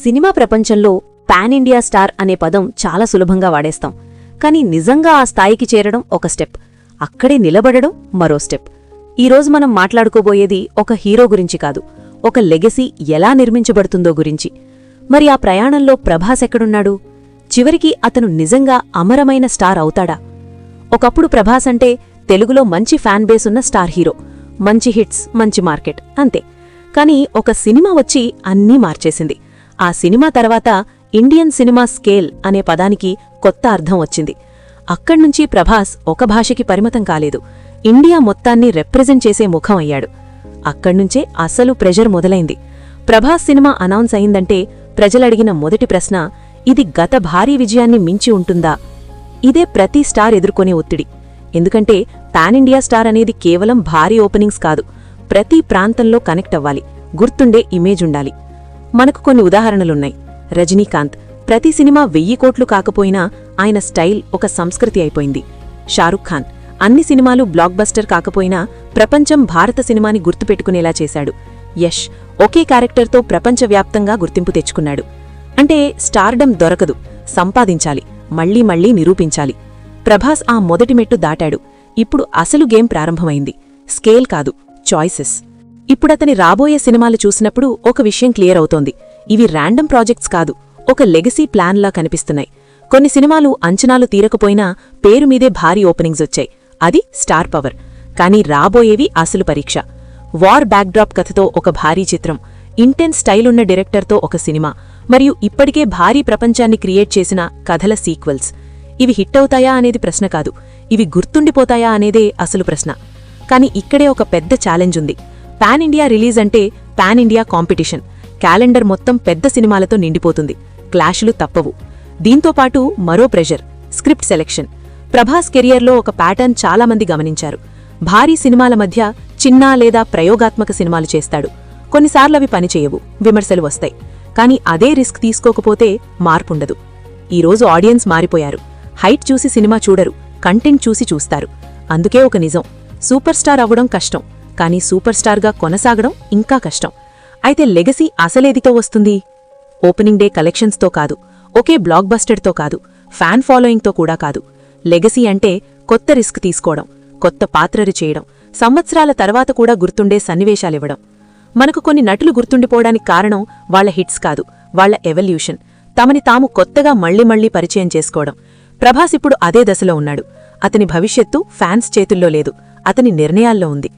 Cinema ప్రపంచంలో pan India star అనే పదం చాలా సులభంగా వాడేస్తాం. కానీ నిజంగా ఆ స్థాయికి చేరడం ఒక స్టెప్, అక్కడే నిలబడడం మరో స్టెప్. ఈరోజు మనం మాట్లాడుకోబోయేది ఒక హీరో గురించి కాదు, ఒక లెగసీ ఎలా నిర్మించబడుతుందో గురించి. మరి ఆ ప్రయాణంలో ప్రభాస్ ఎక్కడున్నాడు? చివరికి అతను నిజంగా అమరమైన స్టార్ అవుతాడా? ఒకప్పుడు ప్రభాస్ అంటే తెలుగులో మంచి ఫ్యాన్ బేస్ ఉన్న స్టార్ హీరో, మంచి హిట్స్, మంచి మార్కెట్, అంతే. కానీ ఒక సినిమా వచ్చి అన్నీ మార్చేసింది. ఆ సినిమా తర్వాత ఇండియన్ సినిమా స్కేల్ అనే పదానికి కొత్త అర్థం వచ్చింది. అక్కడ్నుంచి ప్రభాస్ ఒక భాషకి పరిమితం కాలేదు, ఇండియా మొత్తాన్ని రిప్రజెంట్ చేసే ముఖం అయ్యాడు. అక్కడ్నుంచే అసలు ప్రెజర్ మొదలైంది. ప్రభాస్ సినిమా అనౌన్స్ అయిందంటే ప్రజలడిగిన మొదటి ప్రశ్న, ఇది గత భారీ విజయాన్ని మించి ఉంటుందా? ఇదే ప్రతి స్టార్ ఎదుర్కొనే ఒత్తిడి. ఎందుకంటే పాన్ ఇండియా స్టార్ అనేది కేవలం భారీ ఓపెనింగ్స్ కాదు, ప్రతి ప్రాంతంలో కనెక్ట్ అవ్వాలి, గుర్తుండే ఇమేజ్ ఉండాలి. మనకు కొన్ని ఉదాహరణలున్నాయి. రజనీకాంత్ ప్రతి సినిమా 1000 కోట్లు కాకపోయినా ఆయన స్టైల్ ఒక సంస్కృతి అయిపోయింది. షారుఖ్ ఖాన్ అన్ని సినిమాలు బ్లాక్ బస్టర్ కాకపోయినా ప్రపంచం భారత సినిమాని గుర్తుపెట్టుకునేలా చేశాడు. యష్ ఒకే క్యారెక్టర్తో ప్రపంచవ్యాప్తంగా గుర్తింపు తెచ్చుకున్నాడు. అంటే స్టార్డమ్ దొరకదు, సంపాదించాలి, మళ్లీ మళ్లీ నిరూపించాలి. ప్రభాస్ ఆ మొదటి మెట్టు దాటాడు. ఇప్పుడు అసలు గేమ్ ప్రారంభమైంది. స్కేల్ కాదు, చాయిసెస్. ఇప్పుడతని రాబోయే సినిమాలు చూసినప్పుడు ఒక విషయం క్లియర్ అవుతోంది. ఇవి ర్యాండమ్ ప్రాజెక్ట్స్ కాదు, ఒక లెగసీ ప్లాన్లా కనిపిస్తున్నాయి. కొన్ని సినిమాలు అంచనాలు తీరకపోయినా పేరు మీదే భారీ ఓపెనింగ్స్ వచ్చాయి, అది స్టార్ పవర్. కానీ రాబోయేవి అసలు పరీక్ష. వార్ బ్యాక్డ్రాప్ కథతో ఒక భారీ చిత్రం, ఇంటెన్స్ స్టైలున్న డైరెక్టర్తో ఒక సినిమా, మరియు ఇప్పటికే భారీ ప్రపంచాన్ని క్రియేట్ చేసిన కథల సీక్వెల్స్. ఇవి హిట్ అవుతాయా అనేది ప్రశ్న కాదు, ఇవి గుర్తుండిపోతాయా అనేదే అసలు ప్రశ్న. కానీ ఇక్కడే ఒక పెద్ద ఛాలెంజ్ ఉంది. పాన్ ఇండియా రిలీజ్ అంటే పాన్ ఇండియా కాంపిటీషన్. క్యాలెండర్ మొత్తం పెద్ద సినిమాలతో నిండిపోతుంది, క్లాషులు తప్పవు. దీంతోపాటు మరో ప్రెషర్, స్క్రిప్ట్ సెలెక్షన్. ప్రభాస్ కెరియర్లో ఒక ప్యాటర్న్ చాలామంది గమనించారు. భారీ సినిమాల మధ్య చిన్న లేదా ప్రయోగాత్మక సినిమాలు చేస్తాడు. కొన్నిసార్లవి పనిచేయవు, విమర్శలు వస్తాయి. కానీ అదే రిస్క్ తీసుకోకపోతే మార్పుండదు. ఈరోజు ఆడియన్స్ మారిపోయారు. హైట్ చూసి సినిమా చూడరు, కంటెంట్ చూసి చూస్తారు. అందుకే ఒక నిజం, సూపర్ స్టార్ అవ్వడం కష్టం, కానీ సూపర్ స్టార్గా కొనసాగడం ఇంకా కష్టం. అయితే లెగసీ అసలేదితో వస్తుంది? ఓపెనింగ్ డే కలెక్షన్స్తో కాదు, ఒకే బ్లాక్ బస్టర్తో కాదు, ఫ్యాన్ ఫాలోయింగ్తో కూడా కాదు. లెగసీ అంటే కొత్త రిస్క్ తీసుకోవడం, కొత్త పాత్రలు చేయడం, సంవత్సరాల తర్వాత కూడా గుర్తుండే సన్నివేశాలివ్వడం. మనకు కొన్ని నటులు గుర్తుండిపోవడానికి కారణం వాళ్ల హిట్స్ కాదు, వాళ్ల ఎవల్యూషన్, తమని తాము కొత్తగా మళ్లీ పరిచయం చేసుకోవడం. ప్రభాస్ ఇప్పుడు అదే దశలో ఉన్నాడు. అతని భవిష్యత్తు ఫ్యాన్స్ చేతుల్లో లేదు, అతని నిర్ణయాల్లో ఉంది.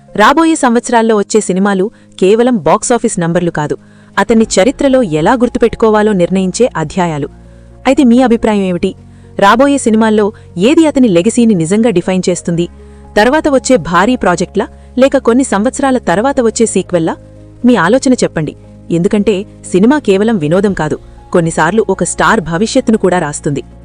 రాబోయే సంవత్సరాల్లో వచ్చే సినిమాలు కేవలం బాక్సాఫీస్ నంబర్లు కాదు, అతన్ని చరిత్రలో ఎలా గుర్తుపెట్టుకోవాలో నిర్ణయించే అధ్యాయాలు. అయితే మీ అభిప్రాయం ఏమిటి? రాబోయే సినిమాల్లో ఏది అతని లెగసీని నిజంగా డిఫైన్ చేస్తుంది? తర్వాత వచ్చే భారీ ప్రాజెక్ట్లా, లేక కొన్ని సంవత్సరాల తర్వాత వచ్చే సీక్వెల్లా? మీ ఆలోచన చెప్పండి. ఎందుకంటే సినిమా కేవలం వినోదం కాదు, కొన్నిసార్లు ఒక స్టార్ భవిష్యత్తును కూడా రాస్తుంది.